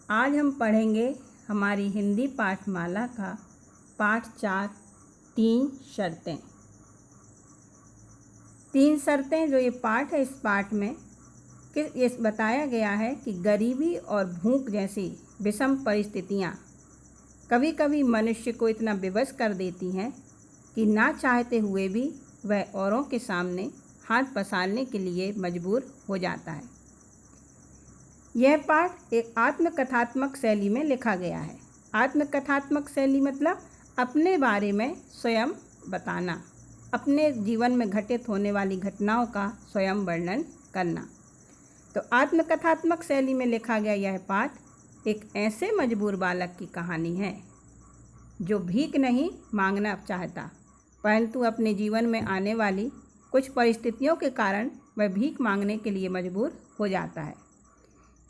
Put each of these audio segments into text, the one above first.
आज हम पढ़ेंगे हमारी हिंदी पाठमाला का पाठ 4 तीन शर्तें। तीन शर्तें जो ये पाठ है, इस पाठ में ये बताया गया है कि गरीबी और भूख जैसी विषम परिस्थितियाँ कभी कभी मनुष्य को इतना विवश कर देती हैं कि ना चाहते हुए भी वह औरों के सामने हाथ पसारने के लिए मजबूर हो जाता है। यह पाठ एक आत्मकथात्मक शैली में लिखा गया है। आत्मकथात्मक शैली मतलब अपने बारे में स्वयं बताना, अपने जीवन में घटित होने वाली घटनाओं का स्वयं वर्णन करना। तो आत्मकथात्मक शैली में लिखा गया यह पाठ एक ऐसे मजबूर बालक की कहानी है जो भीख नहीं मांगना चाहता, परंतु अपने जीवन में आने वाली कुछ परिस्थितियों के कारण वह भीख मांगने के लिए मजबूर हो जाता है।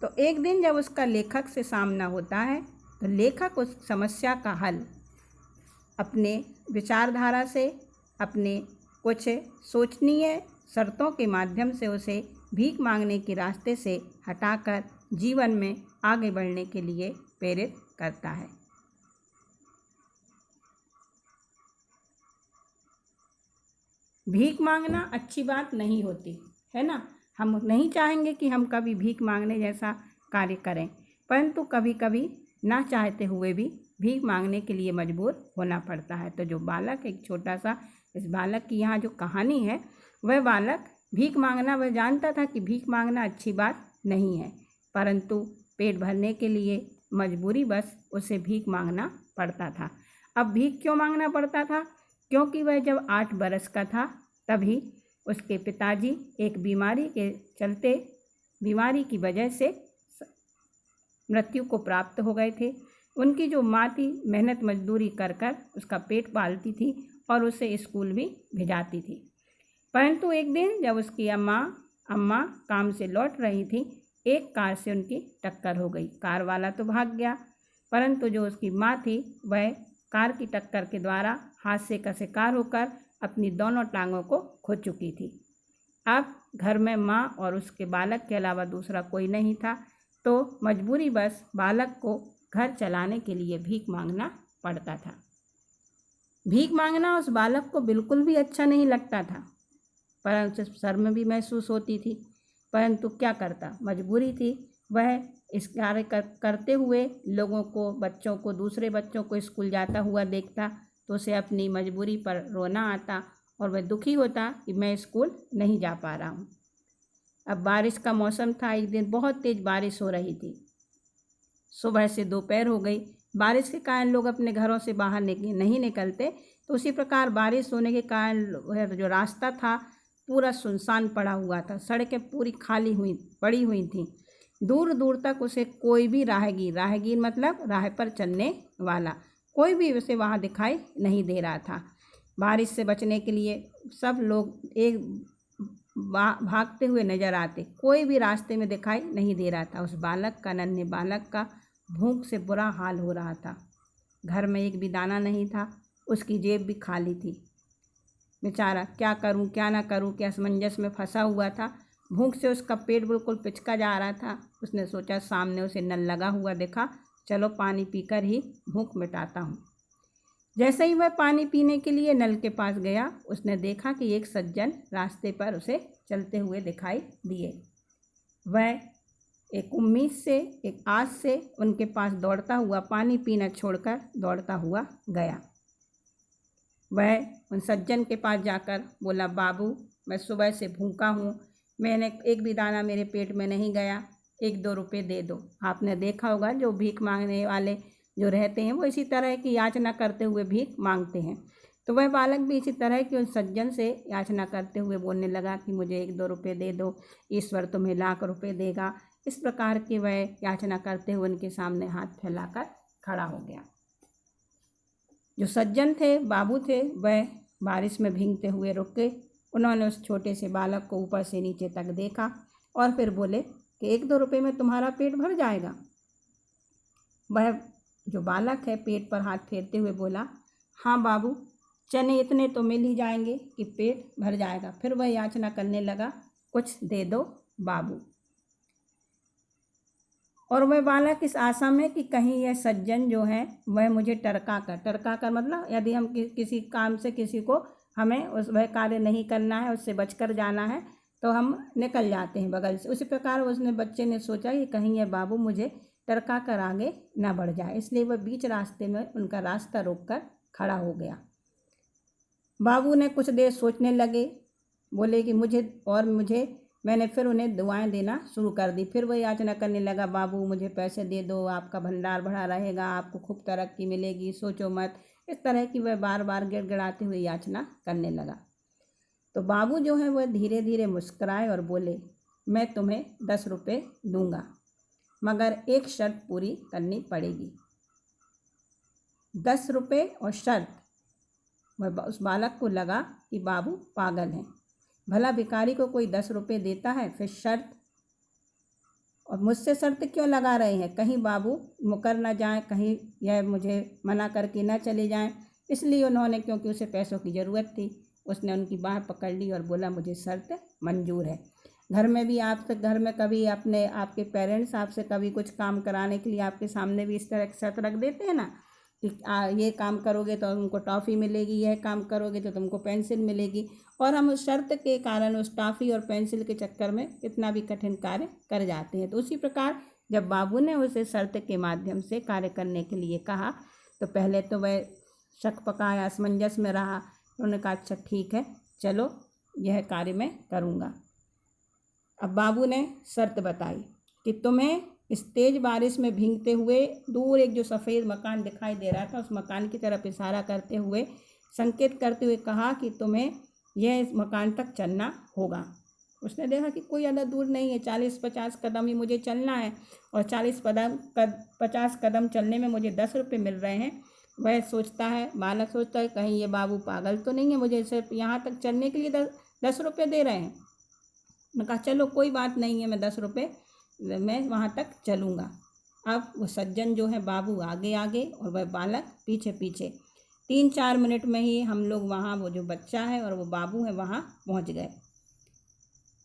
तो एक दिन जब उसका लेखक से सामना होता है तो लेखक उस समस्या का हल अपने विचारधारा से, अपने कुछ सोचनीय शर्तों के माध्यम से उसे भीख मांगने के रास्ते से हटाकर जीवन में आगे बढ़ने के लिए प्रेरित करता है। भीख मांगना अच्छी बात नहीं होती है ना। हम नहीं चाहेंगे कि हम कभी भीख मांगने जैसा कार्य करें, परंतु कभी कभी ना चाहते हुए भी भीख मांगने के लिए मजबूर होना पड़ता है। तो जो बालक, एक छोटा सा इस बालक की यहाँ जो कहानी है, वह बालक भीख मांगना, वह जानता था कि भीख मांगना अच्छी बात नहीं है, परंतु पेट भरने के लिए मजबूरी बस उसे भीख मांगना पड़ता था। अब भीख क्यों मांगना पड़ता था? क्योंकि वह जब 8 बरस का था तभी उसके पिताजी एक बीमारी के चलते, बीमारी की वजह से मृत्यु को प्राप्त हो गए थे। उनकी जो माँ थी, मेहनत मजदूरी कर कर उसका पेट पालती थी और उसे स्कूल भी भिजाती थी। परंतु एक दिन जब उसकी अम्मा काम से लौट रही थी, एक कार से उनकी टक्कर हो गई। कार वाला तो भाग गया, परंतु जो उसकी माँ थी वह कार की टक्कर के द्वारा हादसे का शिकार होकर अपनी दोनों टांगों को खो चुकी थी। अब घर में माँ और उसके बालक के अलावा दूसरा कोई नहीं था, तो मजबूरी बस बालक को घर चलाने के लिए भीख मांगना पड़ता था। भीख मांगना उस बालक को बिल्कुल भी अच्छा नहीं लगता था, परंतु शर्म भी महसूस होती थी, परंतु क्या करता, मजबूरी थी। वह इस कार्य करते हुए लोगों को, बच्चों को, दूसरे बच्चों को स्कूल जाता हुआ देखता तो उसे अपनी मजबूरी पर रोना आता और वह दुखी होता कि मैं स्कूल नहीं जा पा रहा हूँ। अब बारिश का मौसम था, एक दिन बहुत तेज़ बारिश हो रही थी। सुबह से दोपहर हो गई। बारिश के कारण लोग अपने घरों से बाहर नहीं निकलते, तो उसी प्रकार बारिश होने के कारण जो रास्ता था पूरा सुनसान पड़ा हुआ था। सड़कें पूरी खाली पड़ी हुई थीं। दूर दूर तक उसे कोई भी राहगीर मतलब राह पर चलने वाला कोई भी उसे वहाँ दिखाई नहीं दे रहा था। बारिश से बचने के लिए सब लोग एक भागते हुए नजर आते, कोई भी रास्ते में दिखाई नहीं दे रहा था। उस बालक का, नन्हे बालक का भूख से बुरा हाल हो रहा था। घर में एक भी दाना नहीं था, उसकी जेब भी खाली थी। बेचारा क्या करूं क्या ना करूं के असमंजस में फंसा हुआ था। भूख से उसका पेट बिल्कुल पिचका जा रहा था। उसने सोचा, सामने उसे नल लगा हुआ देखा, चलो पानी पीकर ही भूख मिटाता हूँ। जैसे ही वह पानी पीने के लिए नल के पास गया, उसने देखा कि एक सज्जन रास्ते पर उसे चलते हुए दिखाई दिए। वह एक उम्मीद से, एक आस से उनके पास दौड़ता हुआ, पानी पीना छोड़कर दौड़ता हुआ गया। वह उन सज्जन के पास जाकर बोला, बाबू, मैं सुबह से भूखा हूँ, मैंने एक भी दाना मेरे पेट में नहीं गया, 1-2 रुपये दे दो। आपने देखा होगा जो भीख मांगने वाले जो रहते हैं वो इसी तरह की याचना करते हुए भीख मांगते हैं। तो वह बालक भी इसी तरह की उन सज्जन से याचना करते हुए बोलने लगा कि मुझे 1-2 रुपये दे दो, ईश्वर तुम्हें लाख रुपये देगा। इस प्रकार की वह याचना करते हुए उनके सामने हाथ फैलाकर खड़ा हो गया। जो सज्जन थे, बाबू थे, वह बारिश में भीगते हुए रुके। उन्होंने उस छोटे से बालक को ऊपर से नीचे तक देखा और फिर बोले कि 1-2 रुपये में तुम्हारा पेट भर जाएगा। वह जो बालक है पेट पर हाथ फेरते हुए बोला, हाँ बाबू, चने इतने तो मिल ही जाएंगे कि पेट भर जाएगा। फिर वह याचना करने लगा, कुछ दे दो बाबू। और वह बालक इस आशा में कि कहीं यह सज्जन जो है वह मुझे टरका कर मतलब यदि हम किसी काम से किसी को हमें उस वह कार्य नहीं करना है, उससे बचकर जाना है, तो हम निकल जाते हैं बगल से। उसी प्रकार उसने बच्चे ने सोचा कि कहीं यह बाबू मुझे टरका कर आगे ना बढ़ जाए, इसलिए वह बीच रास्ते में उनका रास्ता रोककर खड़ा हो गया। बाबू ने कुछ देर सोचने लगे, बोले कि मैंने फिर उन्हें दुआएं देना शुरू कर दी। फिर वह याचना करने लगा, बाबू मुझे पैसे दे दो, आपका भंडार बढ़ा रहेगा, आपको खूब तरक्की मिलेगी, सोचो मत। इस तरह की वह बार बार गिड़गिड़ाते हुए याचना करने लगा। तो बाबू जो है वह धीरे धीरे मुस्कुराए और बोले, मैं तुम्हें 10 रुपये दूंगा, मगर एक शर्त पूरी करनी पड़ेगी। 10 रुपये और शर्त। वह उस बालक को लगा कि बाबू पागल हैं, भला भिखारी को कोई 10 रुपये देता है, फिर शर्त, और मुझसे शर्त क्यों लगा रहे हैं, कहीं बाबू मुकर ना जाएं, कहीं यह मुझे मना करके ना चले जाएं। इसलिए उन्होंने, क्योंकि उसे पैसों की ज़रूरत थी, उसने उनकी बाँह पकड़ ली और बोला, मुझे शर्त मंजूर है। घर में भी घर में कभी आपके पेरेंट्स आपसे कभी कुछ काम कराने के लिए आपके सामने भी इस तरह की शर्त रख देते हैं ना कि ये काम करोगे तो तुमको टॉफ़ी मिलेगी, यह काम करोगे तो तुमको पेंसिल मिलेगी, और हम उस शर्त के कारण उस टॉफ़ी और पेंसिल के चक्कर में कितना भी कठिन कार्य कर जाते हैं। तो उसी प्रकार जब बाबू ने उसे शर्त के माध्यम से कार्य करने के लिए कहा, तो पहले तो वह शक पकाया, असमंजस में रहा। उन्होंने कहा, अच्छा ठीक है, चलो यह कार्य मैं करूँगा। अब बाबू ने शर्त बताई कि तुम्हें इस तेज बारिश में भीगते हुए दूर एक जो सफ़ेद मकान दिखाई दे रहा था, उस मकान की तरफ इशारा करते हुए, संकेत करते हुए कहा कि तुम्हें यह इस मकान तक चलना होगा। उसने देखा कि कोई ज़्यादा दूर नहीं है, 40-50 कदम ही मुझे चलना है, और 50 कदम चलने में मुझे 10 रुपये मिल रहे हैं। वह सोचता है, बालक सोचता है, कहीं ये बाबू पागल तो नहीं है, मुझे सिर्फ यहाँ तक चलने के लिए 10 रुपये दे रहे हैं। मैं कहा, चलो कोई बात नहीं है, मैं 10 रुपये मैं वहाँ तक चलूँगा। अब वो सज्जन जो है बाबू आगे आगे और वह बालक पीछे पीछे। 3-4 मिनट में ही हम लोग वहाँ, वो जो बच्चा है और वो बाबू है, वहाँ पहुँच गए।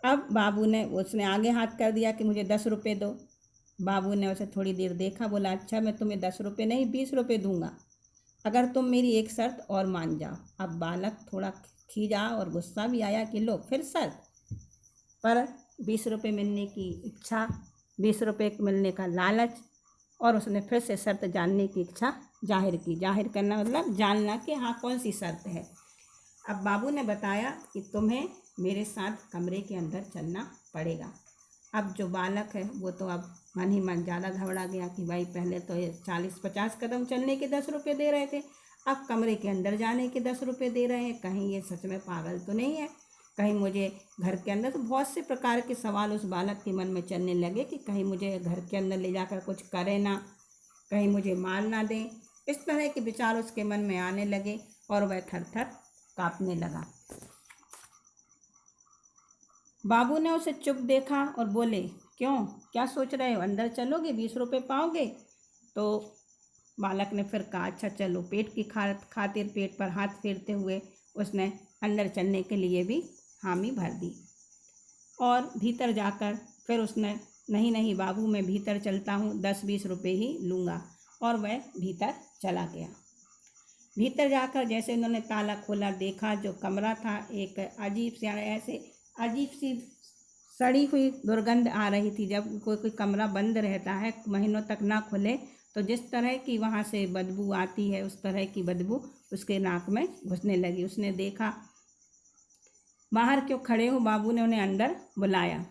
अब बाबू ने, उसने आगे हाथ कर दिया कि मुझे 10 रुपये दो। बाबू ने उसे थोड़ी देर देखा, बोला, अच्छा मैं तुम्हें 10 रुपये नहीं 20 रुपये दूँगा, अगर तुम मेरी एक शर्त और मान जाओ। अब बालक थोड़ा खींचा और गुस्सा भी आया कि लो फिर शर्त, पर 20 रुपये मिलने की इच्छा, 20 रुपये मिलने का लालच, और उसने फिर से शर्त जानने की इच्छा जाहिर की। जाहिर करना मतलब जानना कि हाँ कौन सी शर्त है। अब बाबू ने बताया कि तुम्हें मेरे साथ कमरे के अंदर चलना पड़ेगा। अब जो बालक है वो तो अब मन ही मन ज़्यादा घबरा गया कि भाई पहले तो ये 40-50 कदम चलने के 10 रुपये दे रहे थे, अब कमरे के अंदर जाने के 10 रुपये दे रहे हैं, कहीं ये सच में पागल तो नहीं है, कहीं मुझे घर के अंदर, तो बहुत से प्रकार के सवाल उस बालक के मन में चलने लगे कि कहीं मुझे घर के अंदर ले जाकर कुछ करे ना, कहीं मुझे मार ना दें। इस तरह के विचार उसके मन में आने लगे और वह थर थर काँपने लगा। बाबू ने उसे चुप देखा और बोले, क्यों, क्या सोच रहे हो, अंदर चलोगे, 20 रुपये पाओगे? तो बालक ने फिर कहा, अच्छा चलो। पेट की खातिर पेट पर हाथ फेरते हुए उसने अंदर चलने के लिए भी हामी भर दी। और भीतर जाकर फिर उसने, नहीं बाबू मैं भीतर चलता हूँ, 10-20 रुपये ही लूँगा, और वह भीतर चला गया। भीतर जाकर जैसे उन्होंने ताला खोला, देखा जो कमरा था एक अजीब सी सड़ी हुई दुर्गंध आ रही थी। जब कोई कमरा बंद रहता है, महीनों तक ना खुले, तो जिस तरह की वहाँ से बदबू आती है, उस तरह की बदबू उसके नाक में घुसने लगी। उसने देखा, बाहर क्यों खड़े हो, बाबू ने उन्हें अंदर बुलाया।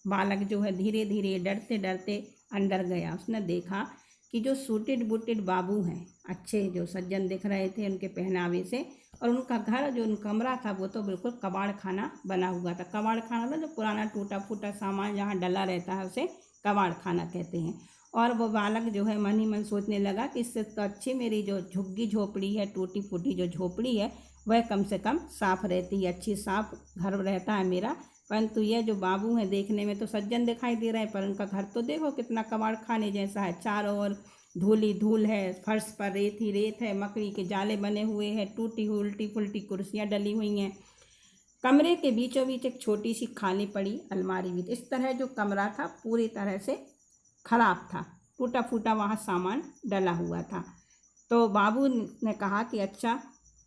बालक जो है धीरे धीरे डरते डरते अंदर गया। उसने देखा कि जो सूटेड बूटेड बाबू हैं, अच्छे जो सज्जन दिख रहे थे उनके पहनावे से, और उनका घर जो उनका कमरा था वो तो बिल्कुल कबाड़ खाना बना हुआ था। कबाड़ खाना था जो पुराना टूटा फूटा सामान जहाँ डला रहता है उसे कबाड़ खाना कहते हैं। और वो बालक जो है मन ही मन सोचने लगा कि इससे तो अच्छी मेरी जो झुग्गी झोपड़ी है, टूटी फूटी जो झोपड़ी है, वह कम से कम साफ़ रहती है, अच्छी साफ़ घर रहता है मेरा। परंतु यह जो बाबू हैं देखने में तो सज्जन दिखाई दे रहे हैं, पर उनका घर तो देखो कितना कबाड़ खाने जैसा है। चारों ओर धूल ही धूल है, फर्श पर रेत ही रेत है, मकड़ी के जाले बने हुए हैं, टूटी हुई उल्टी फुल्टी कुर्सियाँ डली हुई हैं। कमरे के बीचों बीच एक छोटी सी खाली पड़ी अलमारी भी। इस तरह जो कमरा था पूरी तरह से खराब था, टूटा फूटा वहाँ सामान डला हुआ था। तो बाबू ने कहा कि अच्छा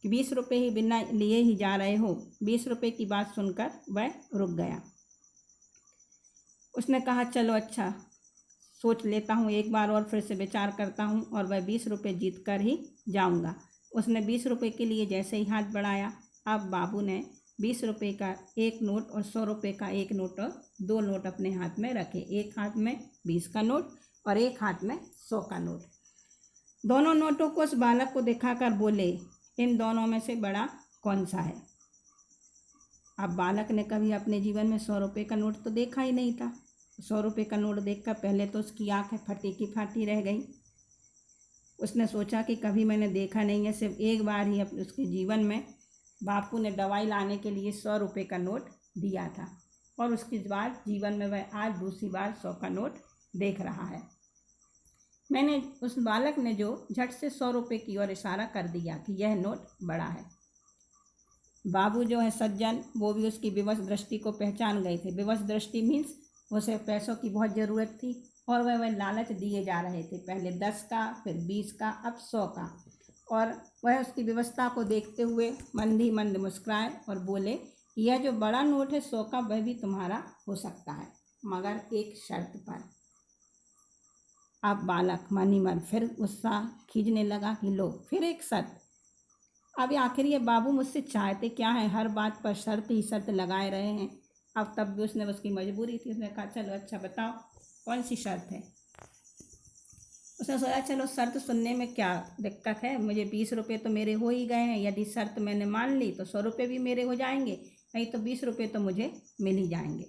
कि 20 रुपये ही बिना लिए ही जा रहे हो। 20 रुपये की बात सुनकर वह रुक गया। उसने कहा चलो अच्छा, सोच लेता हूँ एक बार और फिर से विचार करता हूँ और वह 20 रुपये जीत कर ही जाऊँगा। उसने 20 रुपये के लिए जैसे ही हाथ बढ़ाया, अब बाबू ने 20 रुपये का एक नोट और 100 रुपये का एक नोट और 2 नोट अपने हाथ में रखे। एक हाथ में 20 का नोट और एक हाथ में 100 का नोट। दोनों नोटों को उस बालक को दिखाकर बोले, इन दोनों में से बड़ा कौन सा है? अब बालक ने कभी अपने जीवन में 100 रुपये का नोट तो देखा ही नहीं था। 100 रुपये का नोट देखकर पहले तो उसकी आँखें फटी की फाटी रह गई। उसने सोचा कि कभी मैंने देखा नहीं है, सिर्फ एक बार ही अपने उसके जीवन में बापू ने दवाई लाने के लिए 100 रुपये का नोट दिया था और उसके बाद जीवन में वह आज दूसरी बार 100 का नोट देख रहा है। मैंने उस बालक ने जो झट से 100 रुपये की ओर इशारा कर दिया कि यह नोट बड़ा है। बाबू जो है सज्जन, वो भी उसकी विवश दृष्टि को पहचान गए थे। विवश दृष्टि मीन्स उसे पैसों की बहुत ज़रूरत थी और वह लालच दिए जा रहे थे, पहले 10 का, फिर 20 का, अब 100 का। और वह उसकी व्यवस्था को देखते हुए मंद मंद मुस्कुराए और बोले, यह जो बड़ा नोट है 100 का, वह भी तुम्हारा हो सकता है, मगर एक शर्त पर। अब बालक मन ही मन फिर गुस्सा खींचने लगा कि लो फिर एक शर्त। अब आखिर ये बाबू मुझसे चाहते क्या है? हर बात पर शर्त ही शर्त लगाए रहे हैं। अब तब भी उसने, उसकी मजबूरी थी, उसने कहा चलो अच्छा बताओ कौन सी शर्त है। उसने सोचा चलो शर्त सुनने में क्या दिक्कत है, मुझे 20 रुपये तो मेरे हो ही गए हैं, यदि शर्त मैंने मान ली तो 100 रुपये भी मेरे हो जाएंगे, नहीं तो 20 रुपये तो मुझे मिल ही जाएंगे।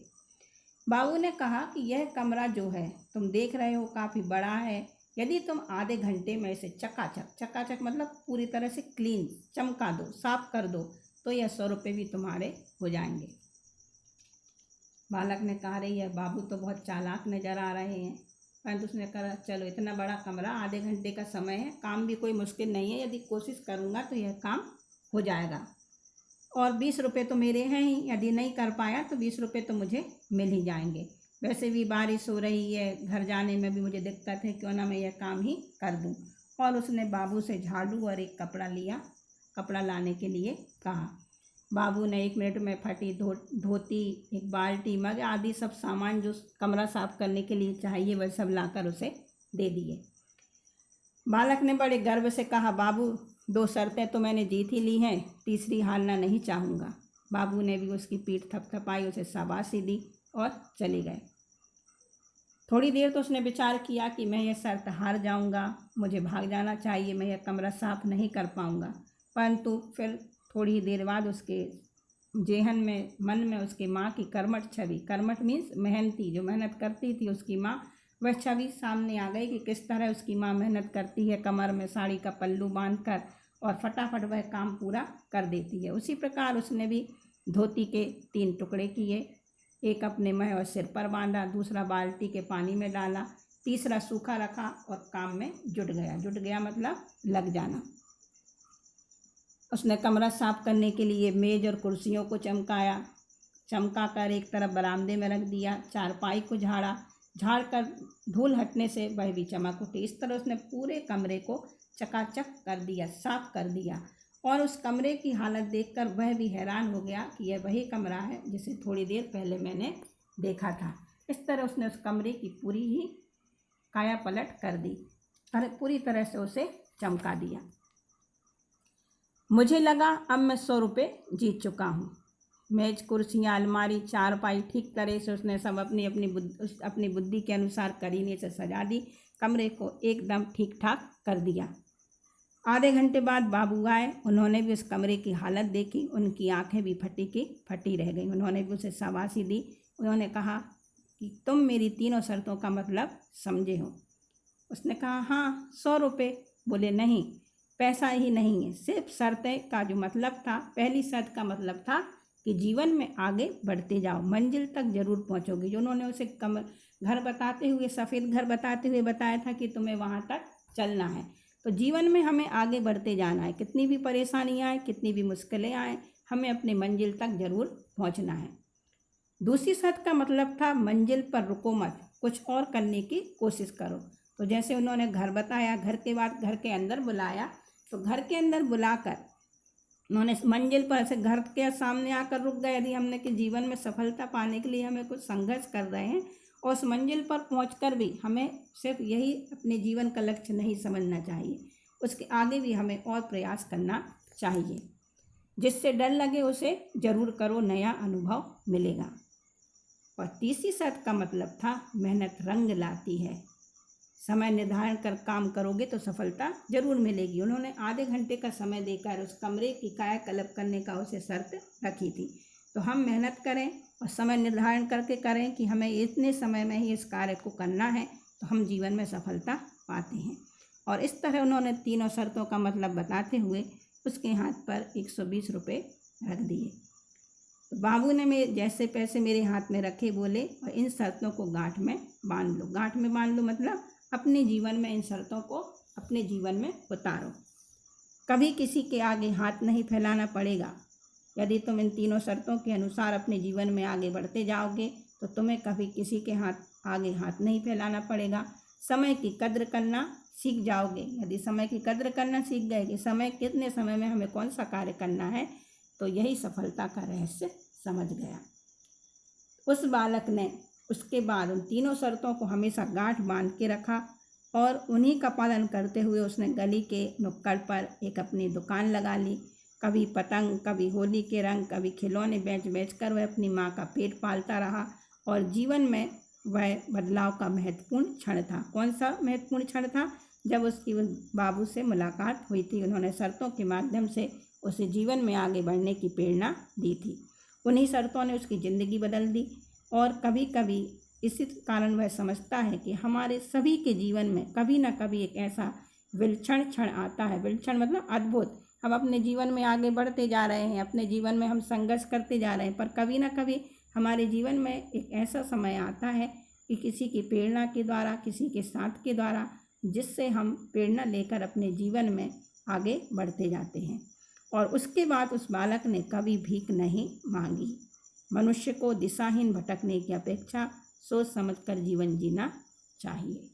बाबू ने कहा कि यह कमरा जो है तुम देख रहे हो काफ़ी बड़ा है, यदि तुम आधे घंटे में इसे चकाचक मतलब पूरी तरह से क्लीन चमका दो, साफ कर दो, तो यह 100 रुपये भी तुम्हारे हो जाएंगे। बालक ने कहा, रही यह बाबू तो बहुत चालाक नज़र आ रहे हैं। परंतु उसने कहा चलो इतना बड़ा कमरा, आधे घंटे का समय है, काम भी कोई मुश्किल नहीं है, यदि कोशिश करूँगा तो यह काम हो जाएगा और 20 रुपये तो मेरे हैं ही, यदि नहीं कर पाया तो 20 रुपये तो मुझे मिल ही जाएंगे। वैसे भी बारिश हो रही है, घर जाने में भी मुझे दिक्कत है, क्यों ना मैं यह काम ही कर दूं। और उसने बाबू से झाड़ू और एक कपड़ा लिया, कपड़ा लाने के लिए कहा। बाबू ने 1 मिनट में फटी धोती, एक बाल्टी, मग आदि सब सामान जो कमरा साफ करने के लिए चाहिए वह सब लाकर उसे दे दिए। बालक ने बड़े गर्व से कहा, बाबू 2 शर्तें तो मैंने जीत ही ली हैं, तीसरी हारना नहीं चाहूँगा। बाबू ने भी उसकी पीठ थपथपाई, उसे शाबाशी दी और चले गए। थोड़ी देर तो उसने विचार किया कि मैं ये शर्त हार जाऊंगा, मुझे भाग जाना चाहिए, मैं यह कमरा साफ नहीं कर पाऊंगा। परंतु फिर थोड़ी देर बाद उसके जेहन में, मन में उसकी माँ की कर्मठ छवि, कर्मठ मीन्स मेहनती, जो मेहनत करती थी उसकी माँ, वह छवि सामने आ गई कि किस तरह उसकी माँ मेहनत करती है, कमर में साड़ी का पल्लू बांधकर और फटाफट वह काम पूरा कर देती है। उसी प्रकार उसने भी धोती के 3 टुकड़े किए, एक अपने मुँह और सिर पर बांधा, दूसरा बाल्टी के पानी में डाला, तीसरा सूखा रखा और काम में जुट गया मतलब लग जाना। उसने कमरा साफ करने के लिए मेज़ और कुर्सियों को चमका कर एक तरफ बरामदे में रख दिया, चारपाई को झाड़ कर धूल हटने से वह भी चमक उठी। इस तरह उसने पूरे कमरे को चकाचक कर दिया, साफ कर दिया और उस कमरे की हालत देखकर वह भी हैरान हो गया कि यह वही कमरा है जिसे थोड़ी देर पहले मैंने देखा था। इस तरह उसने उस कमरे की पूरी ही काया पलट कर दी, पूरी तरह से उसे चमका दिया। मुझे लगा अब मैं 100 रुपये जीत चुका हूँ। मेज, कुर्सियाँ, अलमारी, चारपाई ठीक तरह से उसने सब अपनी बुद्धि के अनुसार करीने से सजा दी, कमरे को एकदम ठीक ठाक कर दिया। आधे घंटे बाद बाबू आए, उन्होंने भी उस कमरे की हालत देखी, उनकी आंखें भी फटी की फटी रह गईं। उन्होंने भी उसे शाबाशी दी। उन्होंने कहा कि तुम मेरी 3 शर्तों का मतलब समझे हो? उसने कहा हाँ 100 रुपये। बोले नहीं, पैसा ही नहीं है, सिर्फ शर्तें का जो मतलब था, पहली शर्त का मतलब था कि जीवन में आगे बढ़ते जाओ, मंजिल तक जरूर पहुंचोगे। जो उन्होंने उसे घर बताते हुए, सफ़ेद घर बताते हुए बताया था कि तुम्हें वहां तक चलना है। तो जीवन में हमें आगे बढ़ते जाना है, कितनी भी परेशानियाँ आए, कितनी भी मुश्किलें आए, हमें अपनी मंजिल तक जरूर पहुंचना है। दूसरी शर्त का मतलब था मंजिल पर रुको मत, कुछ और करने की कोशिश करो। तो जैसे उन्होंने घर बताया, घर के बाद घर के अंदर बुलाया, तो घर के अंदर बुलाकर उन्होंने मंजिल पर से घर के सामने आकर रुक गए। यदि हमने कि जीवन में सफलता पाने के लिए हमें कुछ संघर्ष कर रहे हैं और उस मंजिल पर पहुंचकर भी हमें सिर्फ यही अपने जीवन का लक्ष्य नहीं समझना चाहिए, उसके आगे भी हमें और प्रयास करना चाहिए। जिससे डर लगे उसे जरूर करो, नया अनुभव मिलेगा। और तीसरी शर्त का मतलब था मेहनत रंग लाती है। समय निर्धारण कर काम करोगे तो सफलता जरूर मिलेगी। उन्होंने आधे घंटे का समय देकर उस कमरे की कायाकल्प करने का उसे शर्त रखी थी। तो हम मेहनत करें और समय निर्धारण करके करें कि हमें इतने समय में ही इस कार्य को करना है, तो हम जीवन में सफलता पाते हैं। और इस तरह उन्होंने तीनों शर्तों का मतलब बताते हुए उसके हाथ पर 120 रुपये रख दिए। तो बाबू ने जैसे पैसे मेरे हाथ में रखे बोले, और इन शर्तों को गांठ में बांध लो। गांठ में बांध लो मतलब अपने जीवन में इन शर्तों को अपने जीवन में उतारो। कभी किसी के आगे हाथ नहीं फैलाना पड़ेगा। यदि तुम इन तीनों शर्तों के अनुसार अपने जीवन में आगे बढ़ते जाओगे तो तुम्हें कभी किसी के आगे हाथ नहीं फैलाना पड़ेगा। समय की कद्र करना सीख जाओगे। यदि समय की कद्र करना सीख गए कि समय कितने समय में हमें कौन सा कार्य करना है, तो यही सफलता का रहस्य समझ गया। उस बालक ने उसके बाद उन तीनों शर्तों को हमेशा गांठ बांध के रखा और उन्हीं का पालन करते हुए उसने गली के नुक्कड़ पर एक अपनी दुकान लगा ली। कभी पतंग, कभी होली के रंग, कभी खिलौने बेच कर वह अपनी माँ का पेट पालता रहा। और जीवन में वह बदलाव का महत्वपूर्ण क्षण था। कौन सा महत्वपूर्ण क्षण था? जब उसकी बाबू से मुलाकात हुई थी। उन्होंने शर्तों के माध्यम से उसे जीवन में आगे बढ़ने की प्रेरणा दी थी। उन्हीं शर्तों ने उसकी ज़िंदगी बदल दी। और कभी कभी इसी कारण वह समझता है कि हमारे सभी के जीवन में कभी ना कभी एक ऐसा विलक्षण क्षण आता है। विलक्षण मतलब अद्भुत। हम अपने जीवन में आगे बढ़ते जा रहे हैं, अपने जीवन में हम संघर्ष करते जा रहे हैं, पर कभी ना कभी हमारे जीवन में एक ऐसा समय आता है कि किसी की प्रेरणा के द्वारा, किसी के साथ के द्वारा, जिससे हम प्रेरणा लेकर अपने जीवन में आगे बढ़ते जाते हैं। और उसके बाद उस बालक ने कभी भीख नहीं मांगी। मनुष्य को दिशाहीन भटकने की अपेक्षा सोच समझकर जीवन जीना चाहिए।